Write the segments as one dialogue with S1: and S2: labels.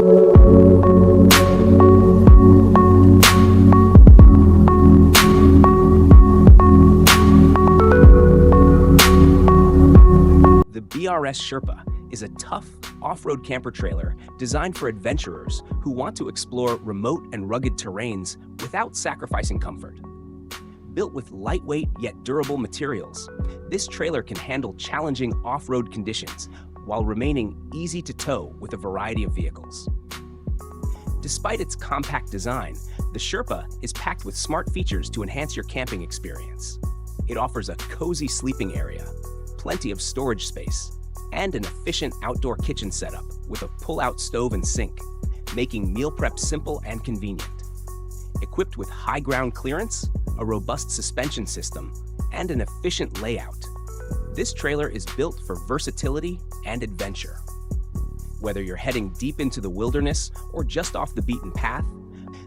S1: The BRS Sherpa is a tough off-road camper trailer designed for adventurers who want to explore remote and rugged terrains without sacrificing comfort. Built with lightweight yet durable materials, this trailer can handle challenging off-road conditions while remaining easy to tow with a variety of vehicles. Despite its compact design, the Sherpa is packed with smart features to enhance your camping experience. It offers a cozy sleeping area, plenty of storage space, and an efficient outdoor kitchen setup with a pull-out stove and sink, making meal prep simple and convenient. Equipped with high ground clearance, a robust suspension system, and an efficient layout, this trailer is built for versatility and adventure. Whether you're heading deep into the wilderness or just off the beaten path,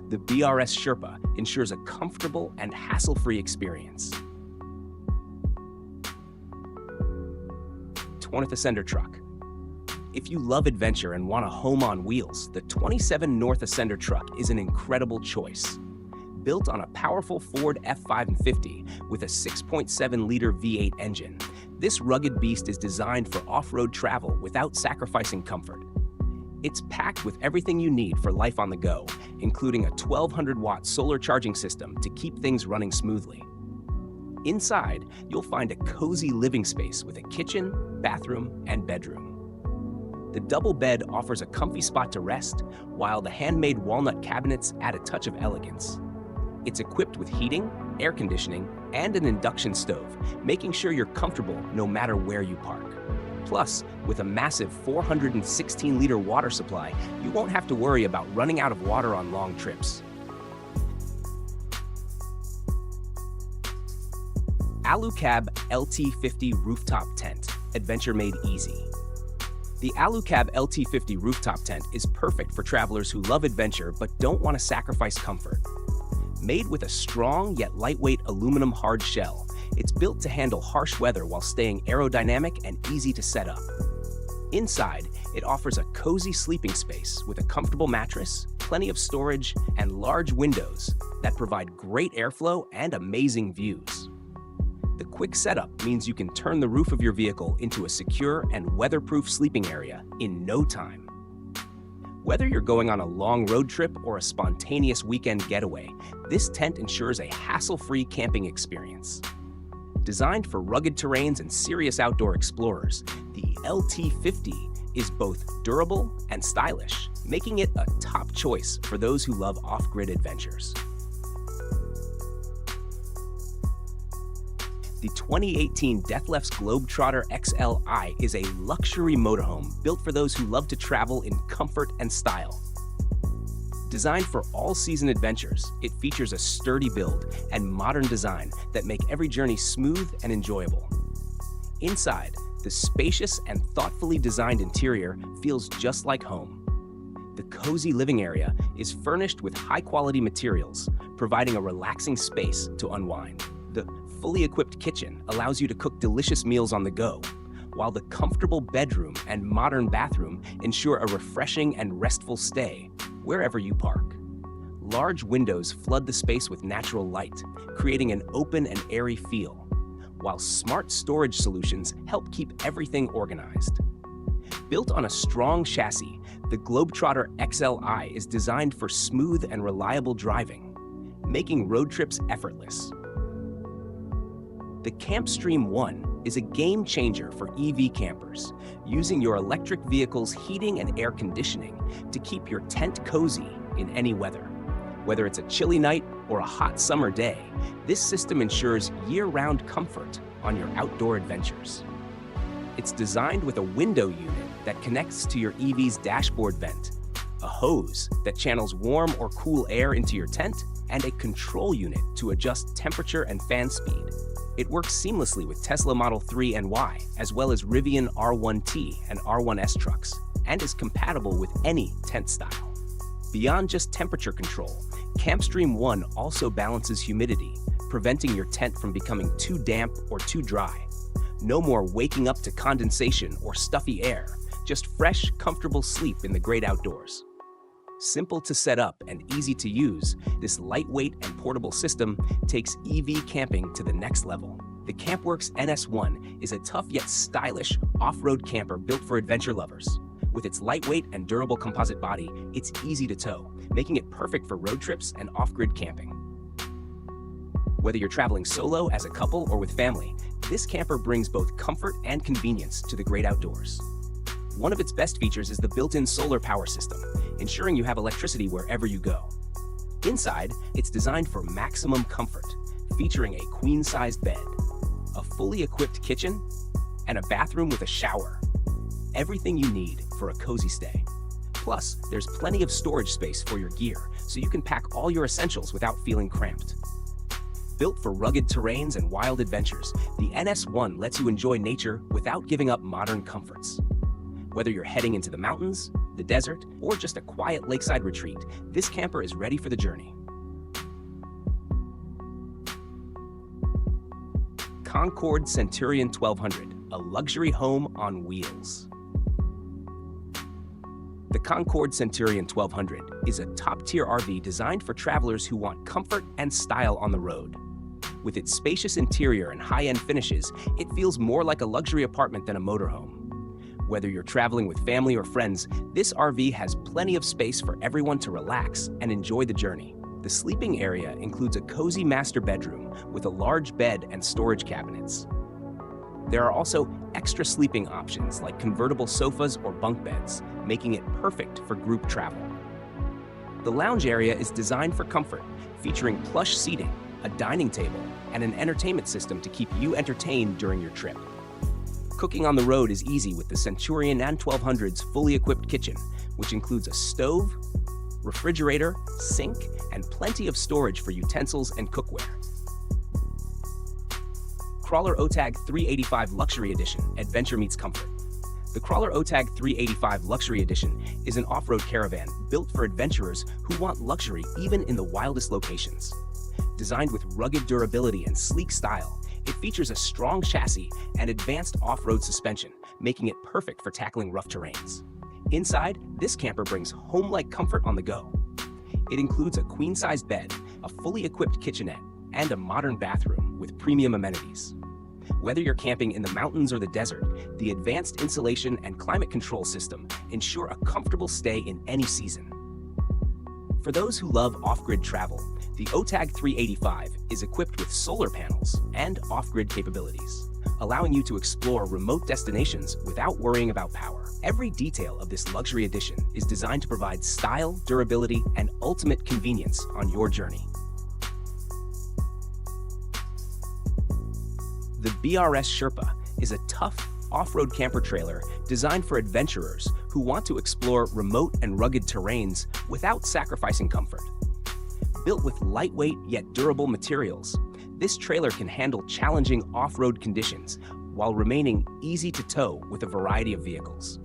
S1: the BRS Sherpa ensures a comfortable and hassle-free experience. 20th Ascender Truck. If you love adventure and want a home on wheels, the 27 North Ascender Truck is an incredible choice. Built on a powerful Ford F550 with a 6.7-liter V8 engine, this rugged beast is designed for off-road travel without sacrificing comfort. It's packed with everything you need for life on the go, including a 1,200-watt solar charging system to keep things running smoothly. Inside, you'll find a cozy living space with a kitchen, bathroom, and bedroom. The double bed offers a comfy spot to rest, while the handmade walnut cabinets add a touch of elegance. It's equipped with heating, air conditioning, and an induction stove, making sure you're comfortable no matter where you park. Plus, with a massive 416-liter water supply, you won't have to worry about running out of water on long trips. Alucab LT50 Rooftop Tent, adventure made easy. The Alucab LT50 Rooftop Tent is perfect for travelers who love adventure but don't want to sacrifice comfort. Made with a strong yet lightweight aluminum hard shell, it's built to handle harsh weather while staying aerodynamic and easy to set up. Inside, it offers a cozy sleeping space with a comfortable mattress, plenty of storage, and large windows that provide great airflow and amazing views. The quick setup means you can turn the roof of your vehicle into a secure and weatherproof sleeping area in no time. Whether you're going on a long road trip or a spontaneous weekend getaway, this tent ensures a hassle-free camping experience. Designed for rugged terrains and serious outdoor explorers, the LT50 is both durable and stylish, making it a top choice for those who love off-grid adventures. The 2018 Deathlefts Globetrotter XLI is a luxury motorhome built for those who love to travel in comfort and style. Designed for all-season adventures, it features a sturdy build and modern design that make every journey smooth and enjoyable. Inside, the spacious and thoughtfully designed interior feels just like home. The cozy living area is furnished with high-quality materials, providing a relaxing space to unwind. The fully equipped kitchen allows you to cook delicious meals on the go, while the comfortable bedroom and modern bathroom ensure a refreshing and restful stay wherever you park. Large windows flood the space with natural light, creating an open and airy feel, while smart storage solutions help keep everything organized. Built on a strong chassis, the Globetrotter XLI is designed for smooth and reliable driving, making road trips effortless. The CampStream One is a game changer for EV campers, using your electric vehicle's heating and air conditioning to keep your tent cozy in any weather. Whether it's a chilly night or a hot summer day, this system ensures year-round comfort on your outdoor adventures. It's designed with a window unit that connects to your EV's dashboard vent, a hose that channels warm or cool air into your tent, and a control unit to adjust temperature and fan speed. It works seamlessly with Tesla Model 3 and Y, as well as Rivian R1T and R1S trucks, and is compatible with any tent style. Beyond just temperature control, CampStream One also balances humidity, preventing your tent from becoming too damp or too dry. No more waking up to condensation or stuffy air, just fresh, comfortable sleep in the great outdoors. Simple to set up and easy to use, this lightweight and portable system takes EV camping to the next level. The CampWorks NS1 is a tough yet stylish off-road camper built for adventure lovers. With its lightweight and durable composite body, it's easy to tow, making it perfect for road trips and off-grid camping. Whether you're traveling solo, as a couple, or with family, this camper brings both comfort and convenience to the great outdoors. One of its best features is the built-in solar power system, ensuring you have electricity wherever you go. Inside, it's designed for maximum comfort, featuring a queen-sized bed, a fully equipped kitchen, and a bathroom with a shower. Everything you need for a cozy stay. Plus, there's plenty of storage space for your gear, so you can pack all your essentials without feeling cramped. Built for rugged terrains and wild adventures, the NS1 lets you enjoy nature without giving up modern comforts. Whether you're heading into the mountains, the desert, or just a quiet lakeside retreat, this camper is ready for the journey. Concorde Centurion 1200, a luxury home on wheels. The Concorde Centurion 1200 is a top-tier RV designed for travelers who want comfort and style on the road. With its spacious interior and high-end finishes, it feels more like a luxury apartment than a motorhome. Whether you're traveling with family or friends, this RV has plenty of space for everyone to relax and enjoy the journey. The sleeping area includes a cozy master bedroom with a large bed and storage cabinets. There are also extra sleeping options like convertible sofas or bunk beds, making it perfect for group travel. The lounge area is designed for comfort, featuring plush seating, a dining table, and an entertainment system to keep you entertained during your trip. Cooking on the road is easy with the Centurion and 1200's fully equipped kitchen, which includes a stove, refrigerator, sink, and plenty of storage for utensils and cookware. Crawler OTAG 385 Luxury Edition, Adventure Meets Comfort. The Crawler OTAG 385 Luxury Edition is an off-road caravan built for adventurers who want luxury even in the wildest locations. Designed with rugged durability and sleek style, it features a strong chassis and advanced off-road suspension, making it perfect for tackling rough terrains. Inside, this camper brings home-like comfort on the go. It includes a queen-sized bed, a fully equipped kitchenette, and a modern bathroom with premium amenities. Whether you're camping in the mountains or the desert, the advanced insulation and climate control system ensure a comfortable stay in any season. For those who love off-grid travel, the OTAG 385 is equipped with solar panels and off-grid capabilities, allowing you to explore remote destinations without worrying about power. Every detail of this luxury edition is designed to provide style, durability, and ultimate convenience on your journey. The BRS Sherpa is a tough, off-road camper trailer designed for adventurers who want to explore remote and rugged terrains without sacrificing comfort. Built with lightweight yet durable materials, this trailer can handle challenging off-road conditions while remaining easy to tow with a variety of vehicles.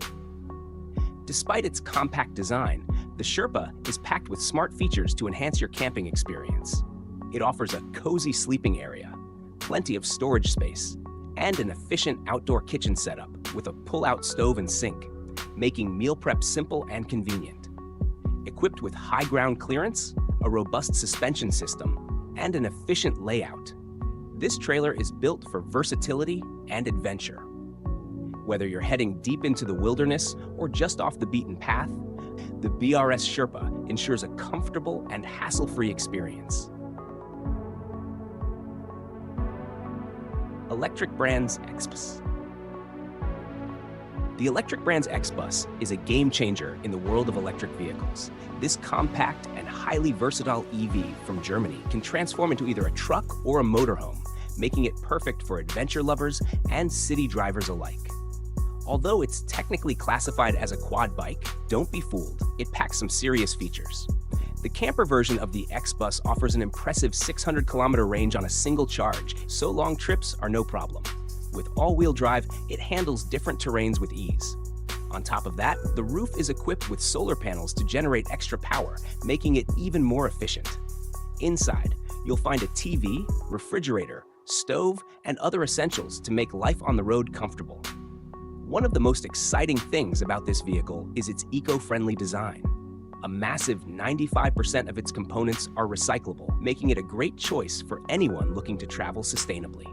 S1: Despite its compact design, the Sherpa is packed with smart features to enhance your camping experience. It offers a cozy sleeping area, plenty of storage space, and an efficient outdoor kitchen setup with a pull-out stove and sink, making meal prep simple and convenient. Equipped with high ground clearance, a robust suspension system, and an efficient layout, this trailer is built for versatility and adventure. Whether you're heading deep into the wilderness or just off the beaten path, the BRS Sherpa ensures a comfortable and hassle-free experience. Electric Brands X-Bus. The Electric Brands X-Bus is a game changer in the world of electric vehicles. This compact and highly versatile EV from Germany can transform into either a truck or a motorhome, making it perfect for adventure lovers and city drivers alike. Although it's technically classified as a quad bike, don't be fooled, it packs some serious features. The camper version of the X-Bus offers an impressive 600-kilometer range on a single charge, so long trips are no problem. With all-wheel drive, it handles different terrains with ease. On top of that, the roof is equipped with solar panels to generate extra power, making it even more efficient. Inside, you'll find a TV, refrigerator, stove, and other essentials to make life on the road comfortable. One of the most exciting things about this vehicle is its eco-friendly design. A massive 95% of its components are recyclable, making it a great choice for anyone looking to travel sustainably.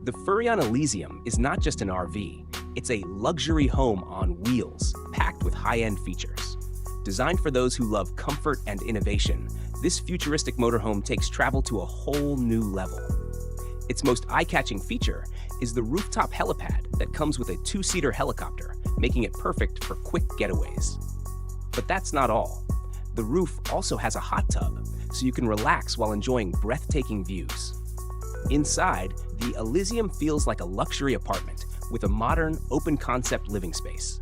S1: The Furrion Elysium is not just an RV, it's a luxury home on wheels, packed with high-end features. Designed for those who love comfort and innovation, this futuristic motorhome takes travel to a whole new level. Its most eye-catching feature is the rooftop helipad that comes with a two-seater helicopter, making it perfect for quick getaways. But that's not all. The roof also has a hot tub, so you can relax while enjoying breathtaking views. Inside, the Elysium feels like a luxury apartment with a modern, open-concept living space.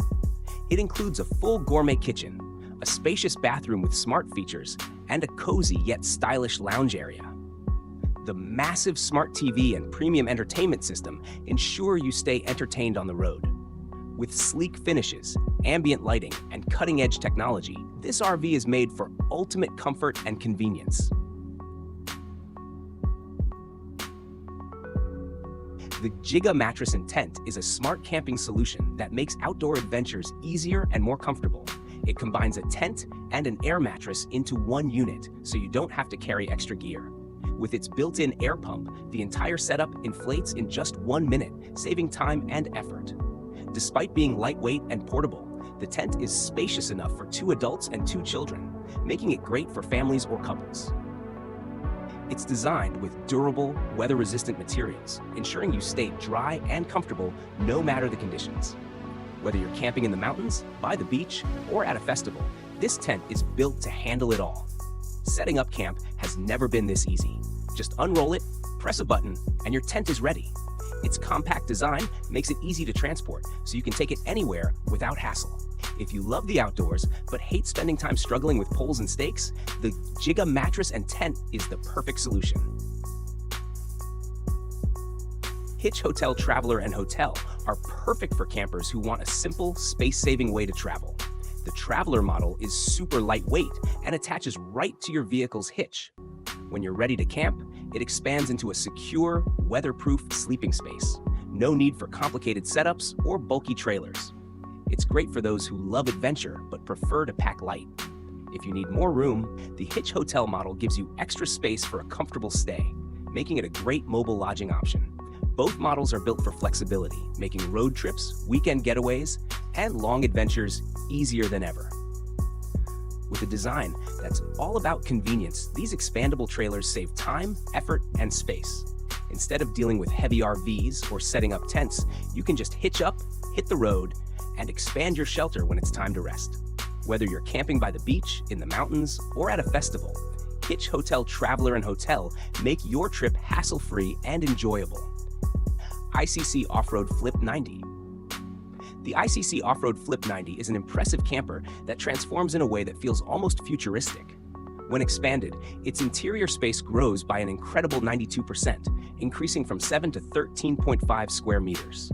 S1: It includes a full gourmet kitchen, a spacious bathroom with smart features, and a cozy yet stylish lounge area. The massive smart TV and premium entertainment system ensure you stay entertained on the road. With sleek finishes, ambient lighting, and cutting-edge technology, this RV is made for ultimate comfort and convenience. The Giga Mattress and Tent is a smart camping solution that makes outdoor adventures easier and more comfortable. It combines a tent and an air mattress into one unit, so you don't have to carry extra gear. With its built-in air pump, the entire setup inflates in just 1 minute, saving time and effort. Despite being lightweight and portable, the tent is spacious enough for 2 adults and 2 children, making it great for families or couples. It's designed with durable, weather-resistant materials, ensuring you stay dry and comfortable no matter the conditions. Whether you're camping in the mountains, by the beach, or at a festival, this tent is built to handle it all. Setting up camp has never been this easy. Just unroll it, press a button, and your tent is ready. Its compact design makes it easy to transport, so you can take it anywhere without hassle. If you love the outdoors but hate spending time struggling with poles and stakes, the Giga Mattress and Tent is the perfect solution. Hitch Hotel Traveler and Hotel are perfect for campers who want a simple, space-saving way to travel. The Traveler model is super lightweight and attaches right to your vehicle's hitch. When you're ready to camp, it expands into a secure, weatherproof sleeping space. No need for complicated setups or bulky trailers. It's great for those who love adventure but prefer to pack light. If you need more room, the Hitch Hotel model gives you extra space for a comfortable stay, making it a great mobile lodging option. Both models are built for flexibility, making road trips, weekend getaways, and long adventures easier than ever. With a design that's all about convenience, these expandable trailers save time, effort, and space. Instead of dealing with heavy RVs or setting up tents, you can just hitch up, hit the road, and expand your shelter when it's time to rest. Whether you're camping by the beach, in the mountains, or at a festival, Hitch Hotel Traveler and Hotel make your trip hassle-free and enjoyable. ICC Off-Road Flip 90. The ICC Off-Road Flip 90 is an impressive camper that transforms in a way that feels almost futuristic. When expanded, its interior space grows by an incredible 92%, increasing from 7 to 13.5 square meters.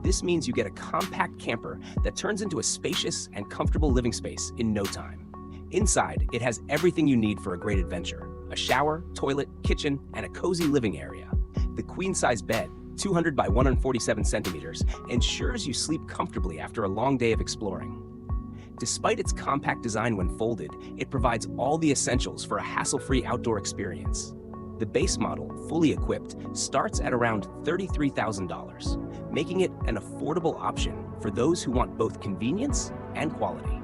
S1: This means you get a compact camper that turns into a spacious and comfortable living space in no time. Inside, it has everything you need for a great adventure: a shower, toilet, kitchen, and a cozy living area. The queen-size bed, 200 by 147 centimeters, ensures you sleep comfortably after a long day of exploring. Despite its compact design when folded, it provides all the essentials for a hassle-free outdoor experience. The base model, fully equipped, starts at around $33,000, making it an affordable option for those who want both convenience and quality.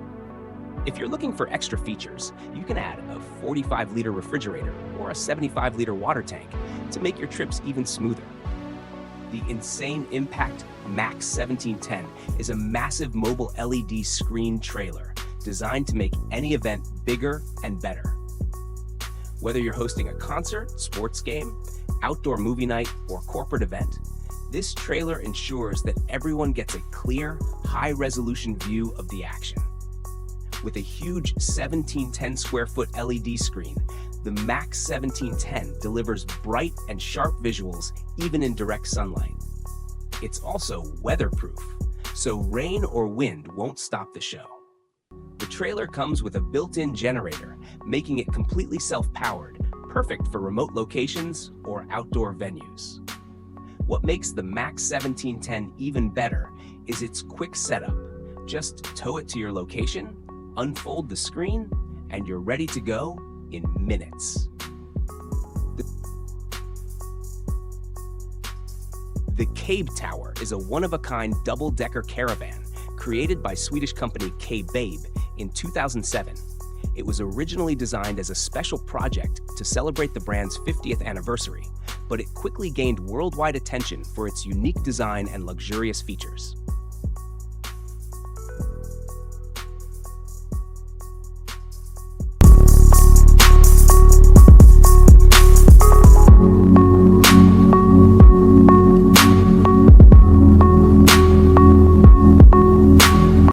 S1: If you're looking for extra features, you can add a 45-liter refrigerator or a 75-liter water tank to make your trips even smoother. The Insane Impact Max 1710 is a massive mobile LED screen trailer designed to make any event bigger and better. Whether you're hosting a concert, sports game, outdoor movie night, or corporate event, this trailer ensures that everyone gets a clear, high-resolution view of the action. With a huge 1710 square foot LED screen, the Max 1710 delivers bright and sharp visuals even in direct sunlight. It's also weatherproof, so rain or wind won't stop the show. The trailer comes with a built-in generator, making it completely self-powered, perfect for remote locations or outdoor venues. What makes the Max 1710 even better is its quick setup. Just tow it to your location, Unfold the screen, and you're ready to go in minutes. The Cabe Tower is a one-of-a-kind double-decker caravan created by Swedish company K-Babe in 2007. It was originally designed as a special project to celebrate the brand's 50th anniversary, but it quickly gained worldwide attention for its unique design and luxurious features.